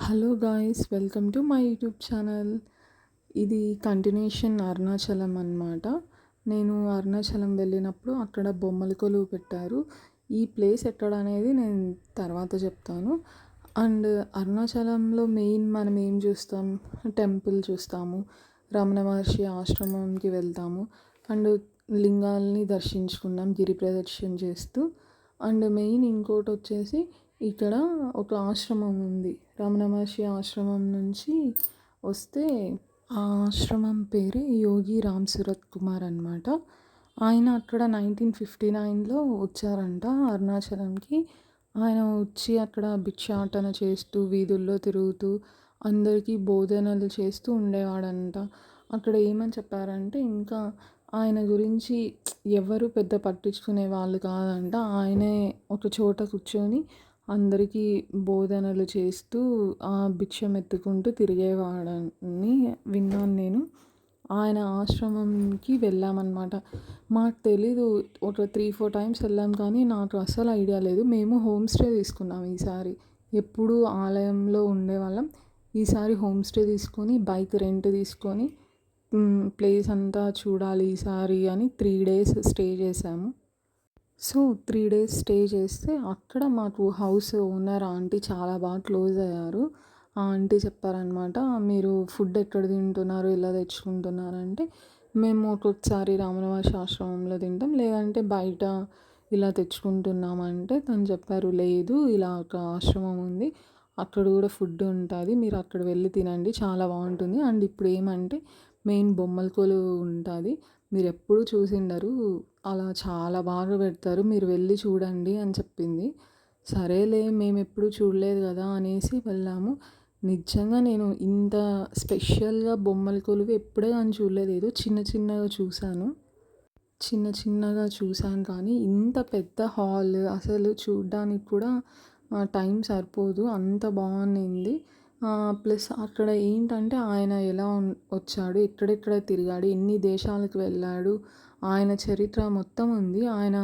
Hello guys, welcome to my YouTube channel. ఇది continuation Arunachalam అన్నమాట. నేను అరుణాచలం వెళ్ళినప్పుడు అక్కడ బొమ్మల కొలువు పెట్టారు. ఈ ప్లేస్ ఎక్కడ అనేది నేను తర్వాత చెప్తాను. అండ్ అరుణాచలంలో మెయిన్ మనం ఏం చూస్తాం, టెంపుల్ చూస్తాము, రమణ మహర్షి ఆశ్రమంకి వెళ్తాము, అండ్ లింగాల్ని దర్శించుకున్నాం గిరి ప్రదక్షిణ చేస్తూ. అండ్ మెయిన్ ఇంకోటి వచ్చేసి ఇక్కడ ఒక ఆశ్రమం ఉంది. రమణ మహర్షి ఆశ్రమం నుంచి వస్తే ఆ ఆశ్రమం పేరు యోగి రామ్ సూరత్ కుమార్ అనమాట. ఆయన అక్కడ 1959లో వచ్చారంట అరుణాచలంకి. ఆయన వచ్చి అక్కడ భిక్షాటన చేస్తూ వీధుల్లో తిరుగుతూ అందరికీ బోధనలు చేస్తూ ఉండేవాడంట. అక్కడ ఏమని చెప్పారంటే ఇంకా ఆయన గురించి ఎవరు పెద్ద పట్టించుకునే వాళ్ళు కాదంట. ఆయనే ఒక చోట కూర్చొని అందరికీ బోధనలు చేస్తూ భిక్షం ఎత్తుకుంటూ తిరిగేవాడని విన్నాను నేను. ఆయన ఆశ్రమంకి వెళ్ళామన్నమాట. మాకు తెలీదు, ఒక 3-4 టైమ్స్ వెళ్ళాం కానీ నాకు అస్సలు ఐడియా లేదు. మేము హోమ్ స్టే తీసుకున్నాం ఈసారి. ఎప్పుడు ఆలయంలో ఉండేవాళ్ళం, ఈసారి హోమ్ స్టే తీసుకొని బైక్ రెంట్ తీసుకొని ప్లేస్ అంతా చూడాలి ఈసారి అని 3 డేస్ స్టే చేసాము. సో 3 డేస్ స్టే చేస్తే అక్కడ మాకు హౌస్ ఓనర్ ఆంటీ చాలా బాగా క్లోజ్ అయ్యారు. ఆ ఆంటీ చెప్పారనమాట, మీరు ఫుడ్ ఎక్కడ తింటున్నారు, ఎలా తెచ్చుకుంటున్నారంటే, మేము ఒక్కొక్కసారి రమణ మహర్షి ఆశ్రమంలో తింటాం, లేదంటే బయట ఇలా తెచ్చుకుంటున్నామంటే తను చెప్పారు, లేదు ఇలా ఒక ఆశ్రమం ఉంది, అక్కడ కూడా ఫుడ్ ఉంటుంది, మీరు అక్కడ వెళ్ళి తినండి, చాలా బాగుంటుంది. అండ్ ఇప్పుడు ఏమంటే మెయిన్ బొమ్మల కొలువు ఉంటుంది, మీరు ఎప్పుడు చూసిండరు, అలా చాలా బాగా పెడతారు, మీరు వెళ్ళి చూడండి అని చెప్పింది. సరేలే మేము ఎప్పుడు చూడలేదు కదా అనేసి వెళ్ళాము. నిజంగా నేను ఇంత స్పెషల్గా బొమ్మల కొలువు ఎప్పుడే కానీ చూడలేదు. ఏదో చిన్న చిన్నగా చూశాను కానీ ఇంత పెద్ద హాల్ అసలు చూడ్డానికి కూడా టైం సరిపోదు, అంత బాగుంది. ప్లస్ అక్కడ ఏంటంటే ఆయన ఎలా వచ్చాడు, ఎక్కడెక్కడ తిరిగాడు, ఎన్ని దేశాలకు వెళ్ళాడు, ఆయన చరిత్ర మొత్తం ఉంది. ఆయన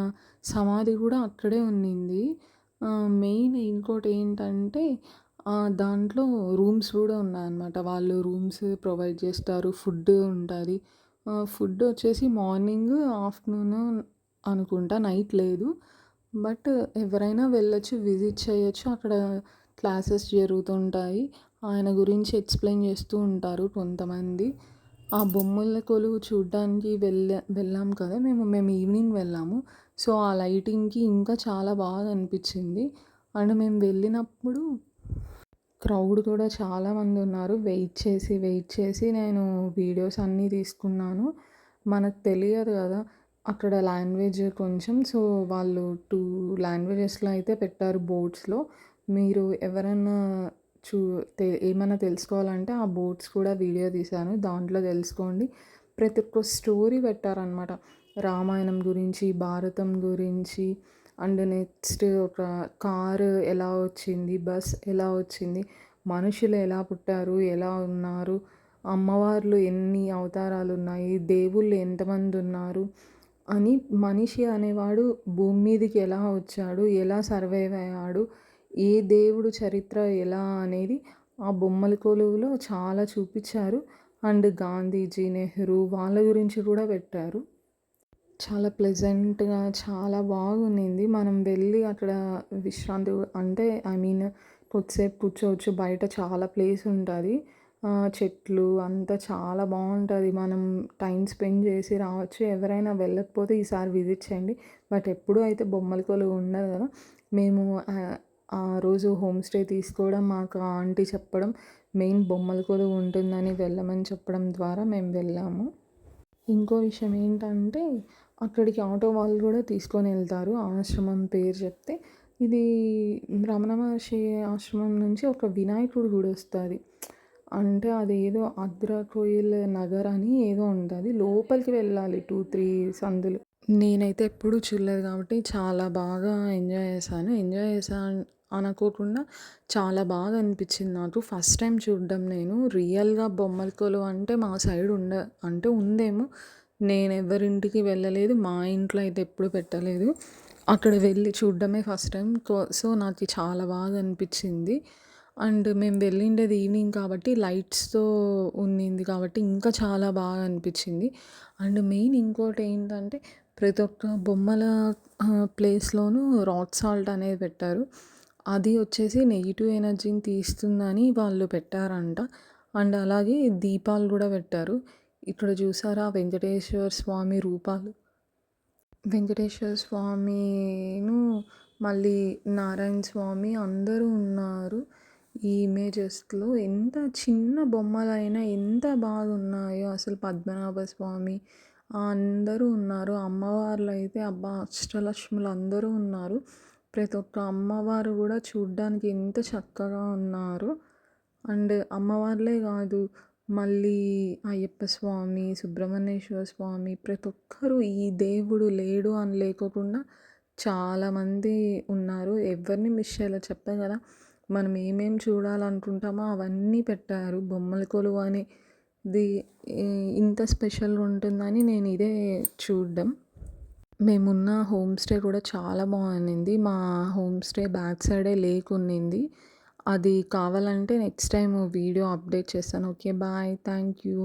సమాధి కూడా అక్కడే ఉన్నింది. మెయిన్ ఇంకోటి ఏంటంటే దాంట్లో రూమ్స్ కూడా ఉన్నాయన్నమాట. వాళ్ళు రూమ్స్ ప్రొవైడ్ చేస్తారు, ఫుడ్ ఉంటుంది. ఫుడ్ వచ్చేసి మార్నింగ్, ఆఫ్టర్నూన్ అనుకుంటా, నైట్ లేదు. బట్ ఎవరైనా వెళ్ళొచ్చు, విజిట్ చేయొచ్చు. అక్కడ క్లాసెస్ జరుగుతుంటాయి, ఆయన గురించి ఎక్స్ప్లెయిన్ చేస్తూ ఉంటారు కొంతమంది. ఆ బొమ్మల కొలువు చూడ్డానికి వెళ్ళాం కదా మేము ఈవినింగ్ వెళ్ళాము. సో ఆ లైటింగ్కి ఇంకా చాలా బాగా అనిపించింది. అండ్ మేము వెళ్ళినప్పుడు క్రౌడ్ కూడా చాలామంది ఉన్నారు. వెయిట్ చేసి నేను వీడియోస్ అన్నీ తీసుకున్నాను. మనకు తెలియదు కదా అక్కడ లాంగ్వేజ్ కొంచెం, సో వాళ్ళు 2 లాంగ్వేజెస్లో అయితే పెట్టారు బోర్డ్స్లో. మీరు ఎవరైనా ఏమైనా తెలుసుకోవాలంటే ఆ బోర్డ్స్ కూడా వీడియో తీశాను, దాంట్లో తెలుసుకోండి. ప్రతి ఒక్క స్టోరీ పెట్టారనమాట, రామాయణం గురించి, భారతం గురించి. అండ్ నెక్స్ట్ ఒక కారు ఎలా వచ్చింది, బస్ ఎలా వచ్చింది, మనుషులు ఎలా పుట్టారు, ఎలా ఉన్నారు, అమ్మవార్లు ఎన్ని అవతారాలు ఉన్నాయి, దేవుళ్ళు ఎంతమంది ఉన్నారు అని, మనిషి అనేవాడు భూమి మీదకి ఎలా వచ్చాడు, ఎలా సర్వైవ్ అయ్యాడు, ఏ దేవుడు చరిత్ర ఎలా అనేది ఆ బొమ్మల కొలువులో చాలా చూపించారు. అండ్ గాంధీజీ, నెహ్రూ వాళ్ళ గురించి కూడా పెట్టారు. చాలా ప్లెజెంట్గా చాలా బాగుంది. మనం వెళ్ళి అక్కడ విశ్రాంతి అంటే కొద్దిసేపు కూర్చోవచ్చు. బయట చాలా ప్లేస్ ఉంటుంది, చెట్లు అంతా చాలా బాగుంటుంది. మనం టైం స్పెండ్ చేసి రావచ్చు. ఎవరైనా వెళ్ళకపోతే ఈసారి విజిట్ చేయండి. బట్ ఎప్పుడు అయితే బొమ్మల కొలువు ఉండదు కదా, మేము ఆ రోజు హోమ్ స్టే తీసుకోవడం, మాకు ఆంటీ చెప్పడం, మెయిన్ బొమ్మల కొలువు ఉంటుందని వెళ్ళమని చెప్పడం ద్వారా మేము వెళ్ళాము. ఇంకో విషయం ఏంటంటే అక్కడికి ఆటో వాళ్ళు కూడా తీసుకొని వెళ్తారు, ఆశ్రమం పేరు చెప్తే. ఇది రమణ మహర్షి ఆశ్రమం నుంచి ఒక వినాయకుడు గుడి వస్తుంది. అంటే అది ఏదో అద్రకోయిల్ నగర్ అని ఏదో ఉంటుంది, లోపలికి వెళ్ళాలి 2-3 సందులు. నేనైతే ఎప్పుడూ చూడలేదు కాబట్టి చాలా బాగా ఎంజాయ్ చేశాను అనుకోకుండా చాలా బాగా అనిపించింది నాకు. ఫస్ట్ టైం చూడడం నేను రియల్గా బొమ్మల కొలువు. అంటే మా సైడ్ ఉందేమో, నేను ఎవరింటికి వెళ్ళలేదు, మా ఇంట్లో అయితే ఎప్పుడు పెట్టలేదు. అక్కడ వెళ్ళి చూడడమే ఫస్ట్ టైం. సో నాకు చాలా బాగా అనిపించింది. అండ్ మేము వెళ్ళిండేది ఈవినింగ్ కాబట్టి లైట్స్‌తో ఉన్నింది కాబట్టి ఇంకా చాలా బాగా అనిపిచ్చింది. అండ్ మెయిన్ ఇంకోటేంటంటే ప్రతి ఒక్క బొమ్మల ప్లేస్‌లోనూ రాక్ సాల్ట్ అనేది పెట్టారు. అది వచ్చేసి నెగెటివ్ ఎనర్జీని తీస్తుందని వాళ్ళు పెట్టారంట. అండ్ అలాగే దీపాలు గూడా పెట్టారు. ఇక్కడ చూసారా వెంకటేశ్వర స్వామి రూపాలు. వెంకటేశ్వర స్వామిను, మళ్ళీ నారాయణ స్వామి అందరూ ఉన్నారు. ఈ ఇమేజెస్‌లో ఎంత చిన్న బొమ్మలైనా ఎంత బాగున్నాయో అసలు పద్మనాభ స్వామి అందరూ ఉన్నారు. అమ్మవార్లయితే అబ్బా! అష్టలక్ష్ములు అందరూ ఉన్నారు. ప్రతి ఒక్క అమ్మవారు గూడా చూడ్డానికి ఎంత చక్కగా ఉన్నారో. అండ్ అమ్మవార్లే గాదు, మళ్ళీ అయ్యప్ప స్వామి, సుబ్రహ్మణ్యేశ్వర స్వామి ప్రతి ఒక్కరు ఈ దేవుడు లేడు అని లేకోకుండా చాలామంది ఉన్నారు. ఎవరిని మిస్ చేయలే. చెప్పా గదా! మనం ఏమేం చూడాలనుకుంటామో అవన్నీ పెట్టారు. బొమ్మల కొలువు అనేది ఇంత స్పెషల్‌గా ఉంటుందని నేను ఇదే చూడ్డం. మేమున్న హోమ్ స్టే కూడా చాలా బాగుండింది. మా హోమ్ స్టే బ్యాక్ సైడే లేక్ ఉన్నింది. అది కావాలంటే నెక్స్ట్ టైమ్ వీడియో అప్డేట్ చేస్తాను. ఓకే. బాయ్. Thank you.